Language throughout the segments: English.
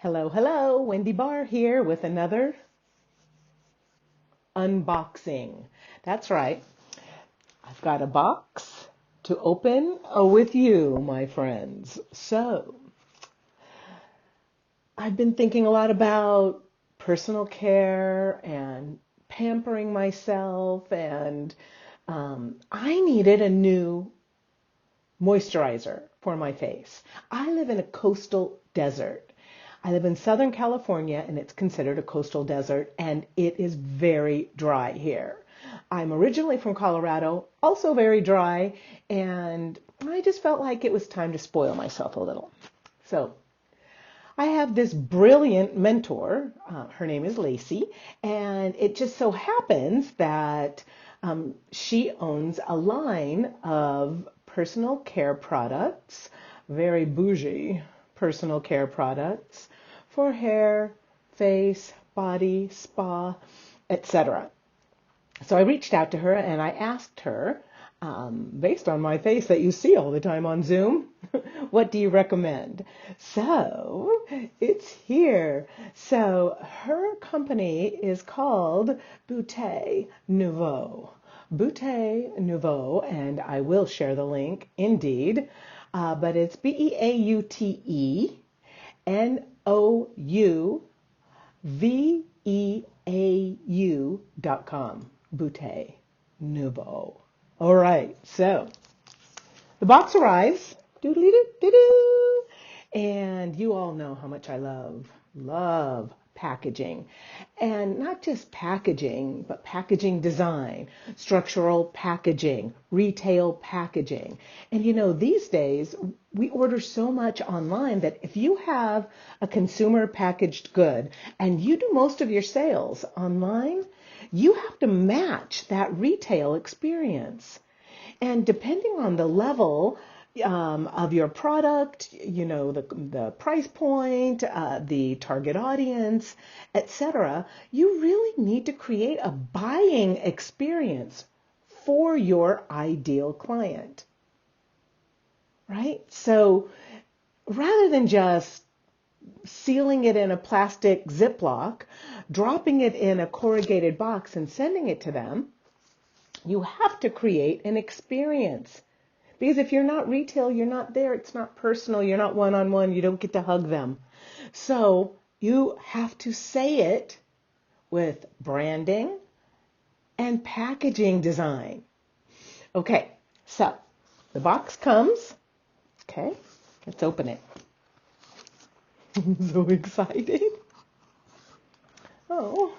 Hello, hello, Wendy Barr here with another unboxing. That's right, I've got a box to open with you, my friends. So, I've been thinking a lot about personal care and pampering myself, and I needed a new moisturizer for my face. I live in a coastal desert. I live in Southern California and it's considered a coastal desert and it is very dry here. I'm originally from Colorado, also very dry, and I just felt like it was time to spoil myself a little. So I have this brilliant mentor. Her name is Lacey, and it just so happens that she owns a line of personal care products, very bougie personal care products for hair, face, body, spa, etc. So I reached out to her and I asked her, based on my face that you see all the time on Zoom, what do you recommend? So it's here. So her company is called Beaute Nouveau. Beaute Nouveau, and I will share the link indeed, but it's BeauteNouveau.com. Beaute Nouveau. All right, so the box arrives. Doo-doo-doo-doo-doo. And you all know how much I love packaging. And not just packaging, but packaging design, structural packaging, retail packaging. And you know, these days we order so much online that if you have a consumer packaged good and you do most of your sales online, you have to match that retail experience. And depending on the level of your product, you know, the price point, the target audience, etc., you really need to create a buying experience for your ideal client, right? So rather than just sealing it in a plastic Ziploc, dropping it in a corrugated box and sending it to them, you have to create an experience. Because if you're not retail, you're not there, it's not personal, you're not one-on-one, you don't get to hug them. So you have to say it with branding and packaging design. Okay, so the box comes. Okay, let's open it. I'm so excited. Oh,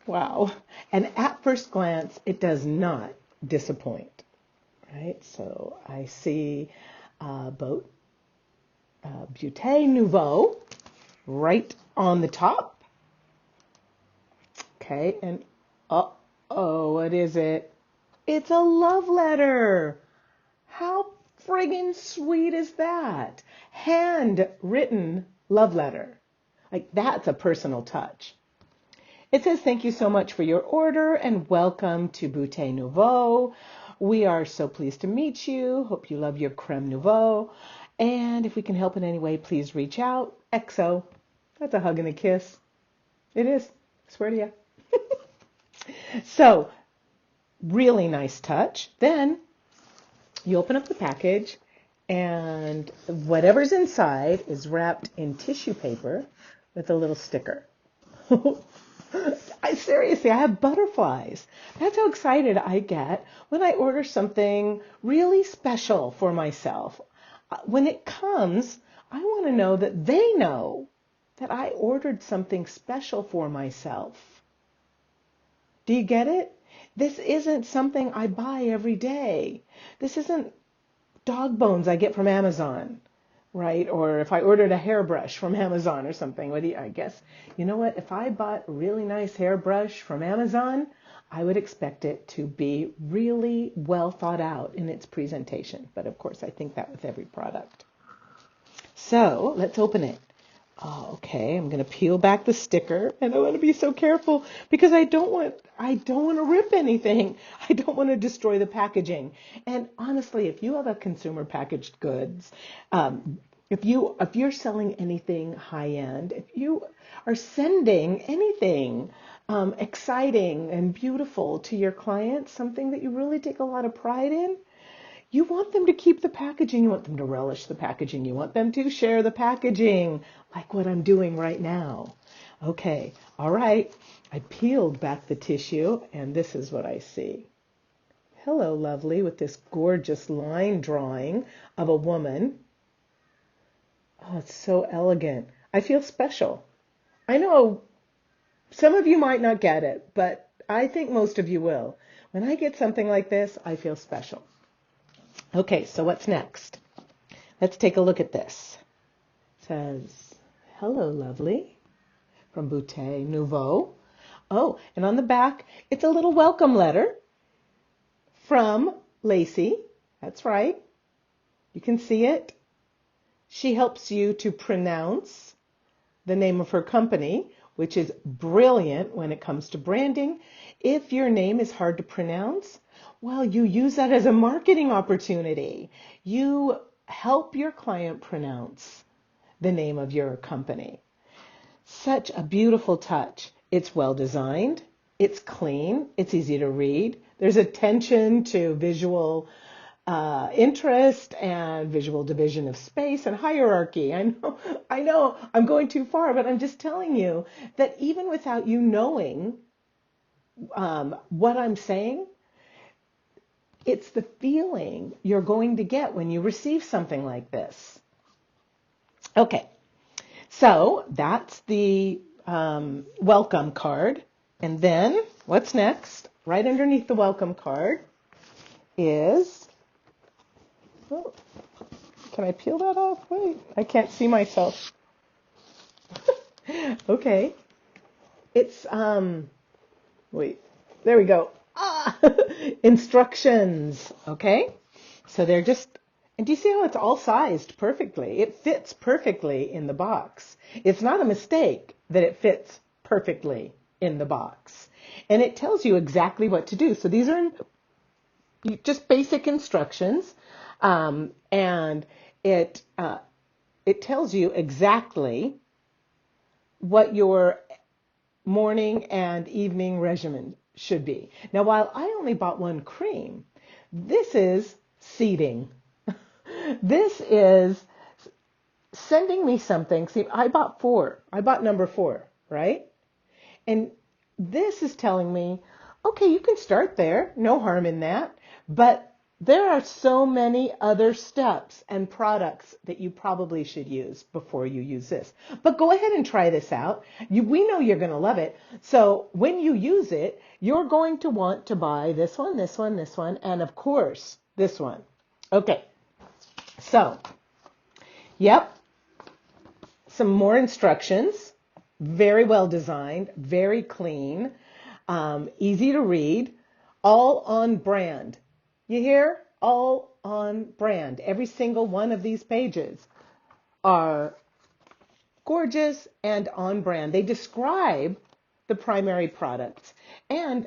wow. And at first glance, it does not disappoint. Right, so I see Beaute Nouveau right on the top. Okay, and oh, what is it? It's a love letter. How friggin' sweet is that? Handwritten love letter. Like, that's a personal touch. It says, thank you so much for your order and welcome to Beaute Nouveau. We are so pleased to meet you. Hope you love your creme nouveau. And if we can help in any way, please reach out. XO. That's a hug and a kiss. It is. I swear to you. So, really nice touch. Then you open up the package and whatever's inside is wrapped in tissue paper with a little sticker. Seriously, I have butterflies. That's how excited I get when I order something really special for myself. When it comes, I want to know that they know that I ordered something special for myself. Do you get it? This isn't something I buy every day. This isn't dog bones I get from Amazon. Right? Or if I ordered a hairbrush from Amazon or something, I guess, you know what? If I bought a really nice hairbrush from Amazon, I would expect it to be really well thought out in its presentation. But of course, I think that with every product. So let's open it. Oh, okay, I'm going to peel back the sticker, and I want to be so careful because I don't want to rip anything. I don't want to destroy the packaging. And honestly, if you have a consumer packaged goods, if you're selling anything high end, if you are sending anything exciting and beautiful to your clients, something that you really take a lot of pride in, you want them to keep the packaging. You want them to relish the packaging. You want them to share the packaging, like what I'm doing right now. Okay, all right. I peeled back the tissue, and this is what I see. Hello, lovely, with this gorgeous line drawing of a woman. Oh, it's so elegant. I feel special. I know some of you might not get it, but I think most of you will. When I get something like this, I feel special. Okay, so what's next? Let's take a look at this. It says, hello, lovely, from Beaute, Nouveau. Oh, and on the back, it's a little welcome letter from Lacey. That's right. You can see it. She helps you to pronounce the name of her company, which is brilliant when it comes to branding. If your name is hard to pronounce, well, you use that as a marketing opportunity. You help your client pronounce the name of your company. Such a beautiful touch. It's well designed. It's clean. It's easy to read. There's attention to visual interest and visual division of space and hierarchy. I know I'm going too far, but I'm just telling you that even without you knowing what I'm saying, it's the feeling you're going to get when you receive something like this. Okay, so that's the welcome card. And then what's next? Right underneath the welcome card is, oh, can I peel that off? Wait, I can't see myself. Okay, it's, wait, there we go. Instructions, okay? So they're just, and do you see how it's all sized perfectly? It fits perfectly in the box. It's not a mistake that it fits perfectly in the box. And it tells you exactly what to do. So these are just basic instructions, and it tells you exactly what your morning and evening regimen should be. Now, while I only bought one cream, this is seeding. This is sending me something. See, I bought 4. I bought number 4, right? And this is telling me, okay, you can start there. No harm in that. But there are so many other steps and products that you probably should use before you use this. But go ahead and try this out. We know you're going to love it. So when you use it, you're going to want to buy this one, this one, this one, and of course, this one. Okay. So, yep. Some more instructions. Very well designed, very clean, easy to read, all on brand. You hear? All on brand. Every single one of these pages are gorgeous and on brand. They describe the primary products. And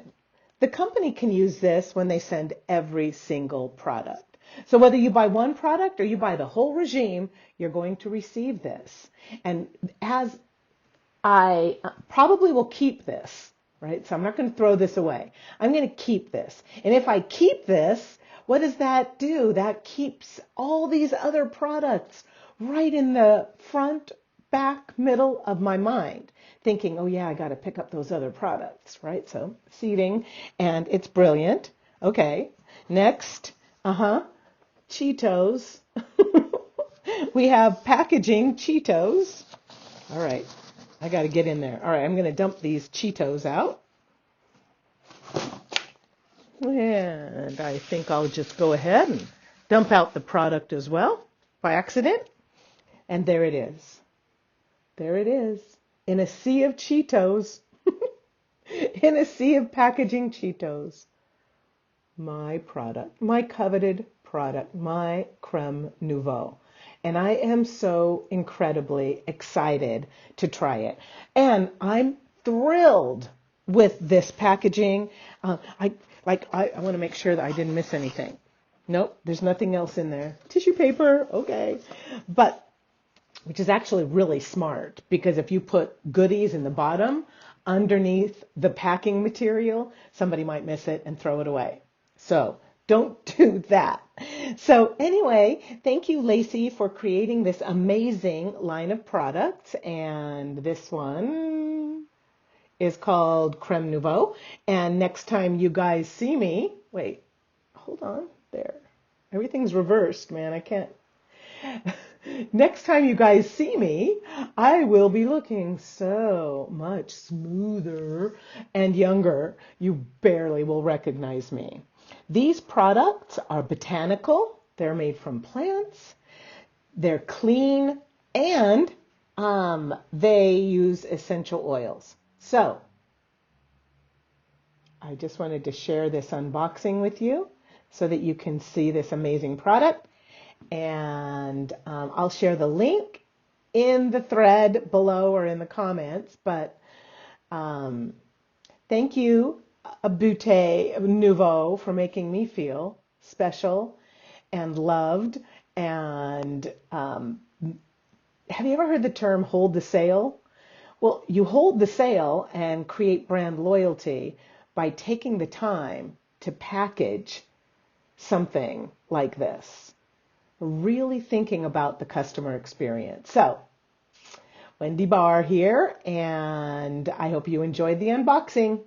the company can use this when they send every single product. So whether you buy one product or you buy the whole regime, you're going to receive this. And as I probably will keep this, right? So I'm not going to throw this away. I'm going to keep this. And if I keep this, what does that do? That keeps all these other products right in the front, back, middle of my mind, thinking, oh yeah, I got to pick up those other products, right? So seeding, and it's brilliant. Okay, next, Cheetos. We have packaging Cheetos. All right. I got to get in there. All right, I'm going to dump these Cheetos out. And I think I'll just go ahead and dump out the product as well by accident. And there it is. There it is. In a sea of Cheetos. In a sea of packaging Cheetos. My product. My coveted product. My creme nouveau. And I am so incredibly excited to try it. And I'm thrilled with this packaging. I want to make sure that I didn't miss anything. Nope, there's nothing else in there. Tissue paper, okay. But which is actually really smart because if you put goodies in the bottom underneath the packing material, somebody might miss it and throw it away. So don't do that. So anyway, thank you, Lacey, for creating this amazing line of products. And this one is called Creme Nouveau. And next time you guys see me, wait, hold on, there. Everything's reversed, man. I can't. Next time you guys see me, I will be looking so much smoother and younger. You barely will recognize me. These products are botanical. They're made from plants. They're clean, and they use essential oils. So I just wanted to share this unboxing with you so that you can see this amazing product. And I'll share the link in the thread below or in the comments. But thank you, Beaute Nouveau, for making me feel special and loved. And have you ever heard the term hold the sale? Well, you hold the sale and create brand loyalty by taking the time to package something like this. Really thinking about the customer experience. So, Wendy Barr here, and I hope you enjoyed the unboxing.